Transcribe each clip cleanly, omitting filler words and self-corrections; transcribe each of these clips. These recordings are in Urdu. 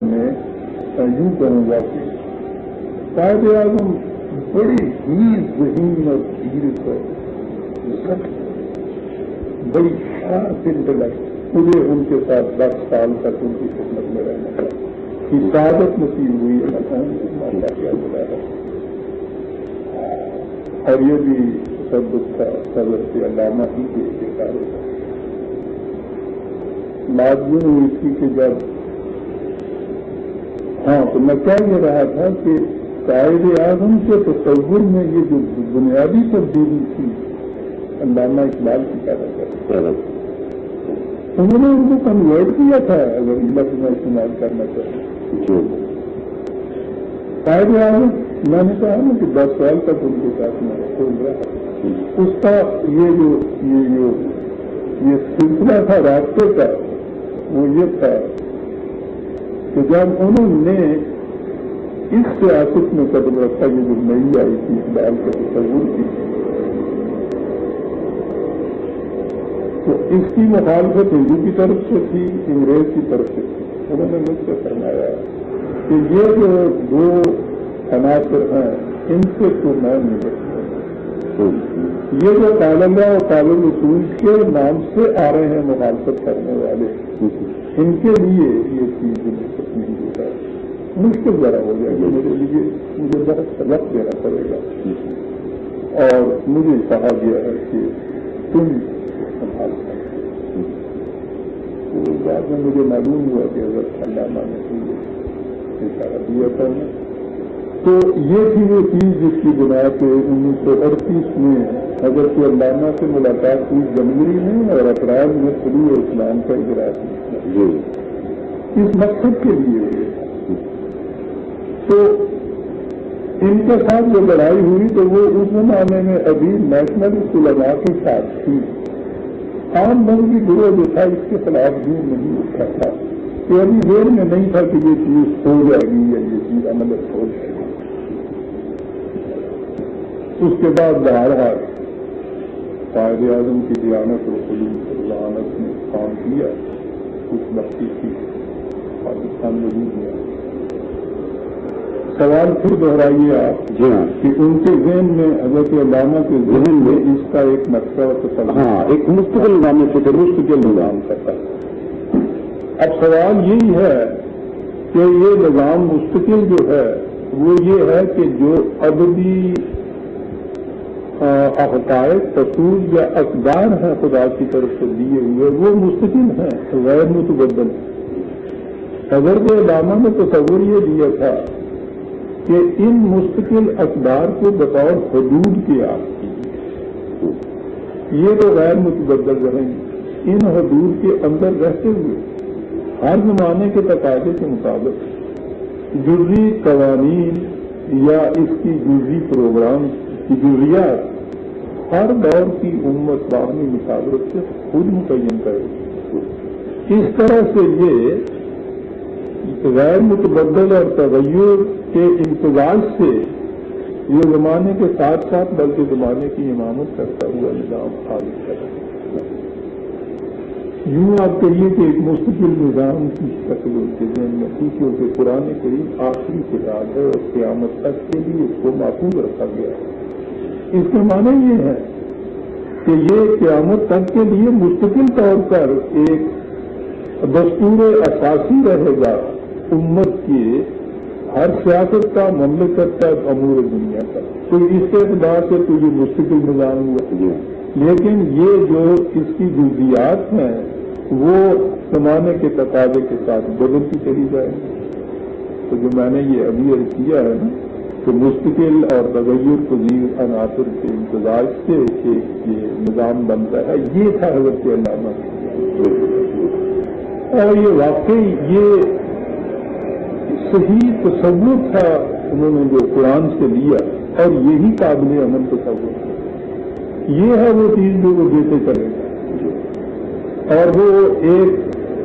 میں یوں کہوں گا کہ قائد اعظم بڑی ہی ذہین اور دیر ہے، بڑی شارپ انٹلیکٹ، پورے ان کے ساتھ 10 سال تک ان کی خدمت میں رہنے کا حفاظت نصیب ہوئی اللہ کیا بلا ہے۔ اور یہ بھی تصدق تھا حضرت علامہ ہی کے اشارے کا لازمی ہوئی تھی کہ جب تو میں کہہ یہ رہا تھا کہ قائد اعظم کے تصور میں یہ جو بنیادی تبدیلی تھی علامہ اقبال کی پیدا کر انہوں نے ان کو کنورٹ کیا تھا، اگر لفظ میں استعمال کرنا چاہوں۔ قائد اعظم میں نے کہا نا کہ 10 سال تک ان کے ساتھ میں کھول رہا، اس کا یہ سلسلہ تھا رابطے کا، وہ یہ تھا کہ جب انہوں نے اس سیاست میں قدم رکھا یہ جو نئی آئی تھی اقبال کے تصور کی، تو اس کی مخالفت ہندو کی طرف سے تھی، انگریز کی طرف سے تھی۔ انہوں نے مجھ سے فرمایا کہ یہ جو 2 عناصر ہیں ان سے تو میں نہیں بچوں، یہ جو طالبہ اور طالب اصول کے نام سے آ رہے ہیں مخالفت کرنے والے، ان کے لیے یہ چیز نہیں ہوتا ہے، مشکل ذرا ہو جائے گا میرے لیے، مجھے بہت وقت دینا پڑے گا، اور مجھے کہا گیا ہے کہ تم اس بات میں مجھے معلوم ہوا کہ حضرت علامہ نے اشارہ دیا تھا، تو یہ تھی وہ چیز جس کی بنا پہ 1938 میں حضرت علامہ سے ملاقات ہوئی جنوری میں، اور اپریل میں طلوع اسلام کا اجلاس ہوا اس مقصد کے لیے ہوئے۔ تو ان کے ساتھ جو لڑائی ہوئی تو وہ اس زمانے میں ابھی نیشنلسٹ علماء کے ساتھ تھی، عام مذہبی گروہ جو تھا اس کے خلاف بھی نہیں اٹھا تھا، کہ ابھی دیر میں نہیں تھا کہ یہ چیز ہو جائے گی یا یہ چیز عمل ہو جائے گی۔ اس کے بعد بہرحال قائد اعظم کی دیانت اور خلوص ذہانت نے کام کیا، کچھ وقتی تھی پاکستان میں بھی کیا۔ سوال پھر دہرائیے آپ جی ہاں کہ ان کے ذہن میں حضرت علامہ کے ذہن میں اس کا ایک نقشہ ایک مستقل نظام مستقل نظام کرتا ہے۔ اب سوال یہی ہے کہ یہ نظام مستقل جو ہے وہ یہ ہے کہ جو ابدی حقائق تصور یا اقدار ہیں خدا کی طرف سے دیے ہوئے وہ مستقل ہیں، غیر متبدل۔ حضرت علامہ نے تصور یہ دیا تھا کہ ان مستقل اقدار کو بطور حدود کے آپ یہ تو غیر متبدل رہیں گے، ان حدود کے اندر رہتے ہوئے ہر زمانے کے تقاضے کے مطابق جزوی قوانین یا اس کی جزوی پروگرام کی جزیات ہر دور کی امت باہمی مشاورت سے خود متعین کرے۔ اس طرح سے یہ غیر متبدل اور تغیر کے امتزاج سے یہ زمانے کے ساتھ ساتھ بلکہ زمانے کی امامت کرتا ہوا نظام حاصل کرتا ہے۔ یوں آپ کہیے کہ ایک مستقل نظام کی شکل ان کے ذہن میں تھی، کیونکہ قرآن کریم آخری کتاب ہے اور قیامت تک کے لیے اس کو محفوظ رکھا گیا ہے۔ اس کے معنی یہ ہے کہ یہ قیامت تک کے لیے مستقل طور پر ایک دستور اساسی رہے گا امت کے ہر سیاست کا، مملکت کا، امور دنیا کا۔ تو اس کے اعتبار سے تو یہ مستقل نظام ہوا، لیکن یہ جو اس کی جزیات ہیں وہ زمانے کے تقاضے کے ساتھ بدلتی چلی جائے گی۔ تو جو میں نے یہ ابھی عرض کیا ہے نا کہ مستقل اور تغیر پذیر عناصر کے امتزاج سے ایک یہ نظام بنتا ہے، یہ تھا حضرت علامہ۔ اور یہ واقعی یہ صحیح تصور تھا انہوں نے جو قرآن سے لیا، اور یہی قابل عمل تصور ہے۔ یہ ہے وہ چیز جو وہ دیتے چلے گا، اور وہ ایک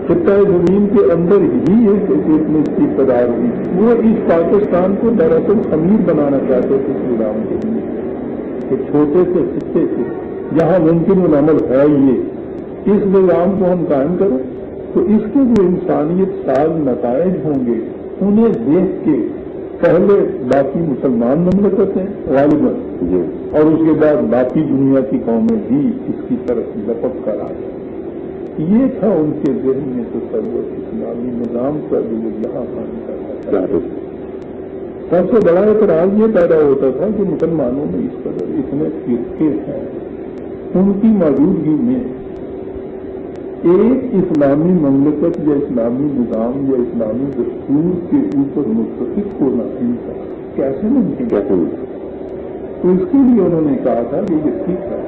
خطہ زمین کے اندر ہی ایک اتنی کی قدار ہوئی۔ وہ اس پاکستان کو دراصل امیر بنانا چاہتے تھے اس نظام کے لیے، کہ چھوٹے سے خطے سے جہاں ممکن العمل ہے یہ اس نظام کو ہم قائم کریں تو اس کے جو انسانیت ساز نتائج ہوں گے انہیں دیکھ کے پہلے باقی مسلمان مملکتیں غالباً اور اس کے بعد باقی دنیا کی قومیں بھی اس کی طرف لپک کر آ جائیں۔ یہ تھا ان کے ذہن میں تصور اسلامی نظام کا جو وہ یہاں قائم کرنا چاہتے تھے۔ سب سے بڑا اعتراض یہ پیدا ہوتا تھا کہ مسلمانوں میں اس قدر اتنے فرقے ہیں، ان کی موجودگی میں ایک اسلامی مملکت یا اسلامی نظام یا اسلامی دستور کے اوپر متفق ہونا کیسے ممکن ہے؟ تو اس کے لیے انہوں نے کہا تھا کہ یہ ٹھیک ہے،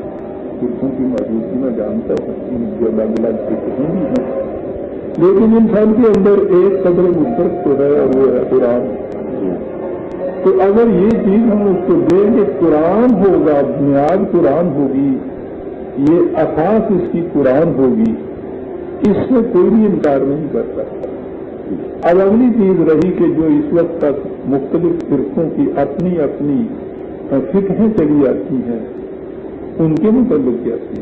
فرقوں کی موجودگی میں جانتا ہوں ان جو الگ الگ فرقے بھی ہیں، لیکن انسان کے اندر ایک قدر مشترک تو ہے اور وہ ہے قرآن۔ تو اگر یہ چیز ہم اس کو دیں کہ قرآن ہوگا، بنیاد قرآن ہوگی، یہ اساس اس کی قرآن ہوگی، اس سے کوئی بھی انکار نہیں کر سکتا۔ اب اگلی چیز رہی کہ جو اس وقت تک مختلف فرقوں کی اپنی اپنی فقہیں چلی آتی ہیں ان کے متعلق کیا تھی،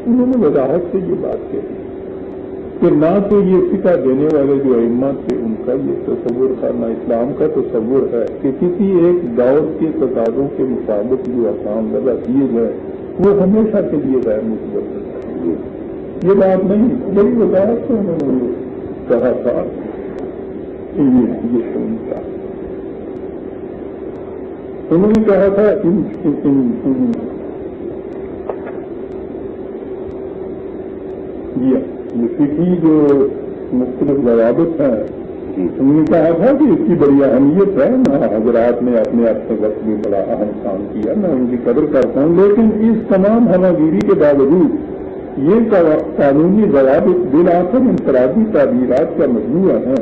انہوں نے وضاحت سے یہ بات کہی کہ نہ تو یہ فقہ دینے والے جو ائمہ تھے ان کا یہ تصور تھا، نہ اسلام کا تصور ہے کہ کسی ایک دور کے تقاضوں کے مطابق جو احکام وضع کیے گئے وہ ہمیشہ کے لیے غیر متبدل ہے۔ یہ بات نہیں، بڑی وضاحت سے انہوں نے کہا تھا کہ یہ سنتا، انہوں نے کہا تھا یہ فقہی جو مختلف ضوابط ہیں، انہوں نے کہا تھا کہ اس کی بڑی اہمیت ہے، نہ حضرات نے اپنے وقت میں بڑا اہم کام کیا، میں ان کی قدر کرتا ہوں، لیکن اس تمام ہماگیری کے باوجود یہ قانونی ضوابط بالآخر انفرادی تعبیرات کا مجموعہ ہے،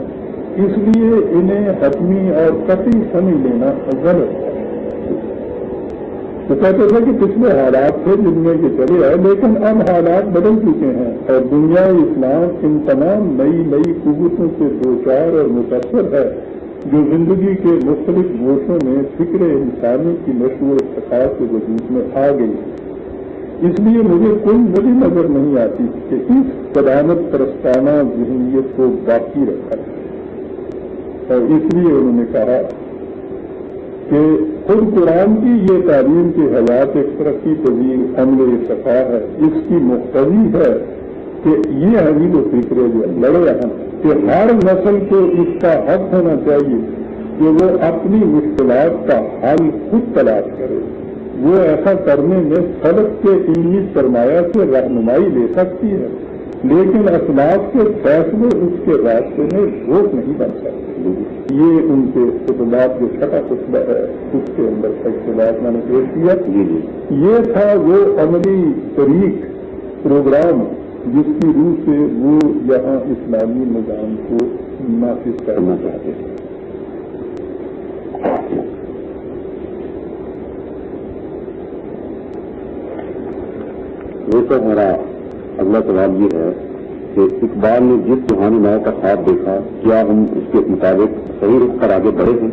اس لیے انہیں حتمی اور قطعی سمجھ لینا غلط ہے۔ تو کہتے تھے کہ پچھلے حالات تھے جن میں یہ چلے آئے، لیکن اب حالات بدل چکے ہیں اور دنیا اسلام ان تمام نئی قوتوں سے دوچار اور متاثر ہے جو زندگی کے مختلف گوشوں میں فکر انسانی کی نشو و ارتقاء کے وجود میں آ گئی۔ اس لیے مجھے کوئی وجہ نظر نہیں آتی کہ اس قدامت پرستانہ ذہنیت کو باقی رکھا جائے، اور اس لیے انہوں نے کہا کہ خود قرآن کی یہ تعلیم کی حیات ایک ترقی پذیر عمل ارتقاء ہے، اس کی مقتضی ہے کہ یہ عزیز و فکرے جو لڑ رہے ہیں کہ ہر نسل کو اس کا حق ہونا چاہیے کہ وہ اپنی مشکلات کا حل خود تلاش کرے۔ وہ ایسا کرنے میں سبق کے علمی سرمایہ سے رہنمائی لے سکتی ہے، لیکن اسلاف کے فیصلے اس کے راستے میں روک نہیں بن سکتے۔ یہ ان کے خطبات جو چھٹا خطبہ ہے اس کے اندر اختلاف میں نے پیش کیا۔ یہ تھا وہ عملی طریق پروگرام جس کی روح سے وہ یہاں اسلامی نظام کو نافذ کرنا چاہتے ہیں۔ یہ تو ہمارا اگلا سوال یہ ہے کہ اقبال نے جس روحانی نو کا خواب دیکھا کیا ہم اس کے مطابق صحیح رخ پر آگے بڑھے ہیں؟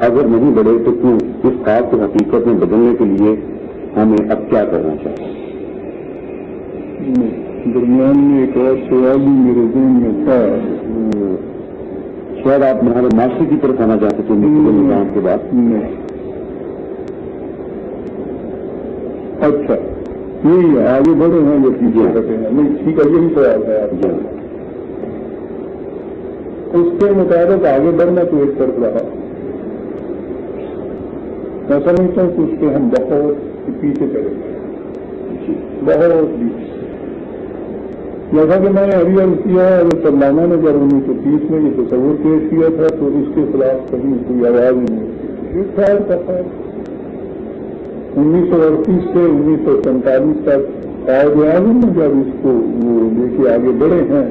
اگر نہیں بڑھے تو کیوں؟ اس خواب کو حقیقت میں بدلنے کے لیے ہمیں اب کیا کرنا چاہیے؟ درمیان میں ایک اور سوال بھی میرے ذہن میں تھا، شاید آپ ہمارے معاشرے کی طرف آنا چاہتے تھے نظام کے بعد۔ اچھا یہی ہے، آگے بڑھے ہیں یا پیچھے ہٹے ہیں؟ نہیں ٹھیک ہے، یہی سوال ہے آپ کا۔ اس کے مطابق آگے بڑھنا تو ایک طرف رہا، میں سمجھتا ہوں کہ اس پہ ہم بہت پیچھے چلے گئے، بہت پیچھے۔ جیسا کہ میں نے ابھی عرض کیا ہے، سلامہ نے جب 1930 میں یہ تصور پیش کیا تھا تو اس کے خلاف کہیں کوئی آواز ہی نہیں، یہ خیر تھا۔ 1938 سے 1947 تک قائد اعظم نے جب اس کو وہ لے کے آگے بڑھے ہیں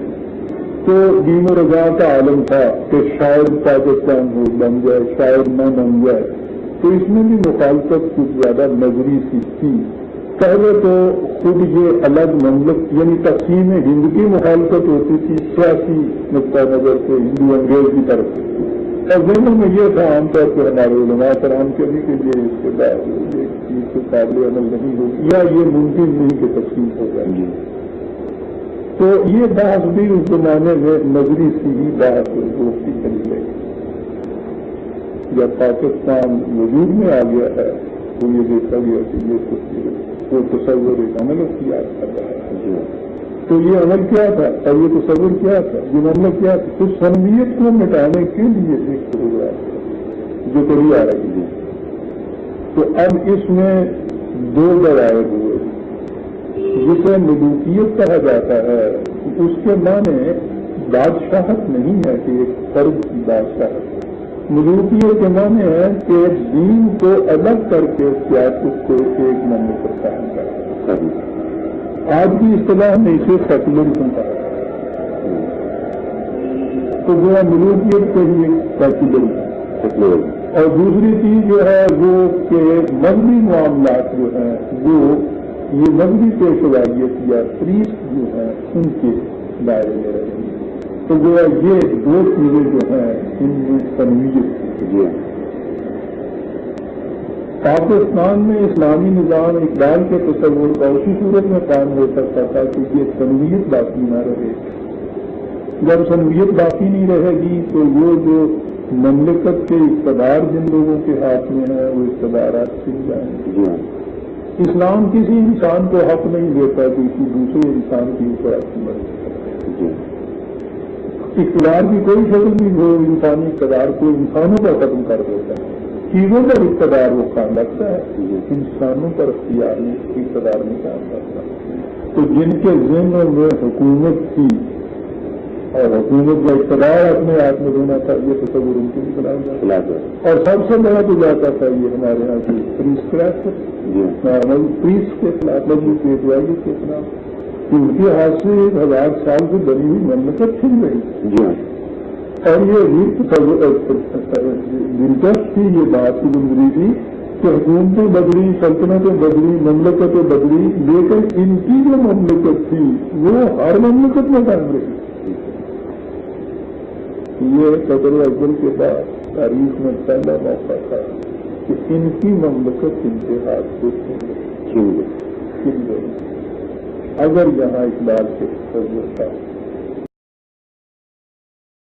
تو دین و رضا کا عالم تھا کہ شاید پاکستان ہو بن جائے، شاید نہ بن جائے، تو اس میں بھی مخالفت کچھ زیادہ نظری سی تھی۔ پہلے تو خود یہ الگ مملک یعنی تقسیم ہند کی مخالفت ہوتی تھی سیاسی نقطہ نظر سے، ہندو انگریز کی طرف سے، اور ذہنوں میں یہ تھا عام طور پہ ہمارے علماء کرام کے بھی کہ یہ اس کے بعد یہ چیز سے قابل عمل نہیں ہوگی یا یہ ممکن نہیں کہ تقسیم ہو جائے گی۔ تو یہ بحث بھی اس زمانے میں نظری سی ہی بحث دوستی چلی گئی. جب پاکستان وجود میں آ گیا ہے تو یہ دیکھا گیا کہ یہ وہ تصور ایک عمل اختیار کر رہا ہے. تو یہ عمل کیا تھا اور یہ تصور کیا تھا، یہ عمل کیا تھا؟ تو سنویت کو مٹانے کے لیے ایک پروگرام جو کری آ رہی ہے. تو اب اس میں دو ذرائع ہوئے جسے ملوکیت کہا جاتا ہے. اس کے معنی بادشاہت نہیں ہے کہ ایک فرد کی بادشاہت. ملوکیت کے معنی ہے کہ دین کو الگ کر کے سیاست کو ایک مملکت قائم کرتا ہے. آج کی اصطلاح میں اسے سیکولرزم کہا ہے. تو جو ہے ملوکیت کے لیے سیکولرزم. اور دوسری چیز جو ہے وہ کہ مذہبی معاملات جو ہیں وہ یہ مذہبی پیشواریت یا پریسٹ جو ہیں ان کے دائرے میں رہیں گے. تو جو ہے یہ دو چیزیں جو ہیں ان میں تنویت. پاکستان میں اسلامی نظام اقبال کے تصور کا اسی صورت میں قائم ہو سکتا تھا کہ یہ تنویت باقی نہ رہے. جب تنویت باقی نہیں رہے گی تو وہ جو مملکت کے اقتدار جن لوگوں کے ہاتھ میں ہیں وہ اقتدارات چھن جائیں گے. اسلام کسی انسان کو حق نہیں دیتا کہ کسی دوسرے انسان کی اوپر اپنی مرضی کرے. اقتدار کی کوئی شکل نہیں ہو انسانی اقتدار کو انسانوں پر ختم کر دیتا ہے. چیزوں پر اقتدار وہ قائم رکھتا ہے، انسانوں پر اختیار اقتدار نہیں قائم رکھتا. تو جن کے ذہنوں میں حکومت تھی اور حکومت کا اقتدار اپنے ہاتھ میں ہونا تھا یہ تصور ان کے خلاف ہے. اور سب سے بڑا تو جاتا تھا یہ ہمارے یہاں کی پریس کے خلاف پیشوائی کے خلاف ان کے ہاتھ سے 1000 سال سے بنی ہوئی مملکت چھن گئی. اور یہ دلچسپ تھی یہ بات کی گزری تھی کہ حکومتیں بدلی، سلطنتیں بدلی، مملکتیں بدلی، لیکن ان کی جو مملکت تھی وہ ہر مملکت میں قائم رہی. یہ صدر اول کے بعد تاریخ میں پہلا موقع تھا کہ ان کی مملکت ان کے ہاتھ سے چھن گئی. اگر یہاں اقبال کے تصور تھا